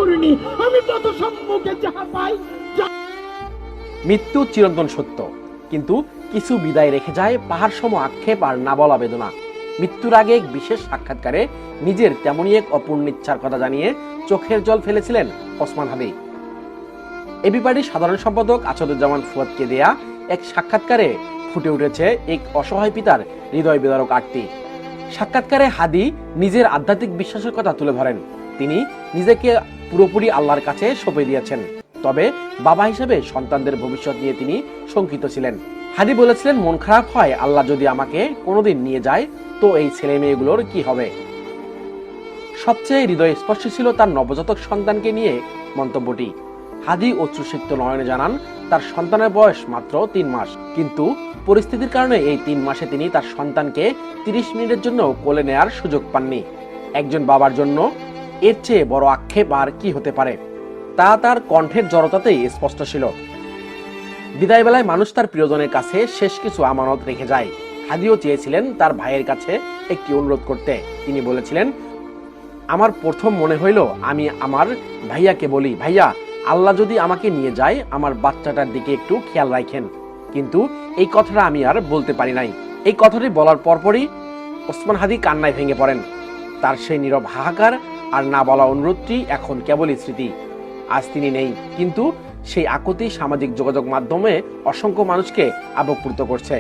করিনি। আমি পথ সম্মুখে যাহা পাই মৃত্যু চিরন্তন সত্য, কিন্তু কিছু বিদায় রেখে যায় পাহাড় সম আক্ষেপ আর না বলা বেদনা। মৃত্যুর আগে এক বিশেষ সাক্ষাৎকারে নিজের তেমনই এক অপূর্ণ ইচ্ছার কথা জানিয়ে চোখের জল ফেলেছিলেন ওসমান হাদি। এবি পার্টির সাধারণ সম্পাদক আছাদুজ্জামান ফুয়াদকে দেয়া এক সাক্ষাৎকারে ফুটে উঠেছে এক অসহায় পিতার হৃদয় বিদারক আরতি। সাক্ষাৎকারে হাদি নিজের আধ্যাত্মিক বিশ্বাসের কথা তুলে ধরেন। তিনি নিজেকে পুরোপুরি আল্লাহর কাছে সঁপে দিয়েছেন, তবে বাবা হিসেবে সন্তানদের ভবিষ্যৎ নিয়ে তিনি শঙ্কিত ছিলেন। হাদি বলেছিলেন, মন খারাপ হয় আল্লাহ যদি আমাকে কোনোদিন নিয়ে যায়, তো এই ছেলে মেয়েগুলোর কি হবে। সবচেয়ে হৃদয় স্পর্শী ছিল তার নবজাতক সন্তানকে নিয়ে মন্তব্যটি। হাদি অশ্রুসিক্ত নয়নে জানান, তার সন্তানের বয়স মাত্র 3 মাস, কিন্তু পরিস্থিতির কারণে এই 3 মাসে তিনি তার সন্তানকে 30 মিনিটের জন্য কোলে নেয়ার সুযোগ পাননি। একজন বাবার জন্য এর চেয়ে বড় আক্ষেপ আর কি হতে পারে, তা তার কণ্ঠের জড়তাতেই স্পষ্ট ছিল। বিদায় বেলায় মানুষ তার প্রিয়জনের কাছে শেষ কিছু আমানত রেখে যায়। হাদিও চেয়েছিলেন তার ভাইয়ের কাছে একটি অনুরোধ করতে। তিনি বলেছিলেন, আমার প্রথম মনে হইল আমি আমার ভাইয়াকে বলি, ভাইয়া, আল্লাহ যদি আমাকে নিয়ে যায় আমার বাচ্চাটার দিকে একটু খেয়াল রাখেন। কিন্তু এই কথাটা আমি আর বলতে পারি নাই। এই কথাটি বলার পরপরই ওসমান হাদি কান্নায় ভেঙে পড়েন। তার সেই নীরব হাহাকার আর না বলা অনুরোধটি এখন কেবলই স্মৃতি। আজ তিনি নেই, কিন্তু সেই আকুতি সামাজিক যোগাযোগ মাধ্যমে অসংখ্য মানুষকে আবেগপ্রুত করছে।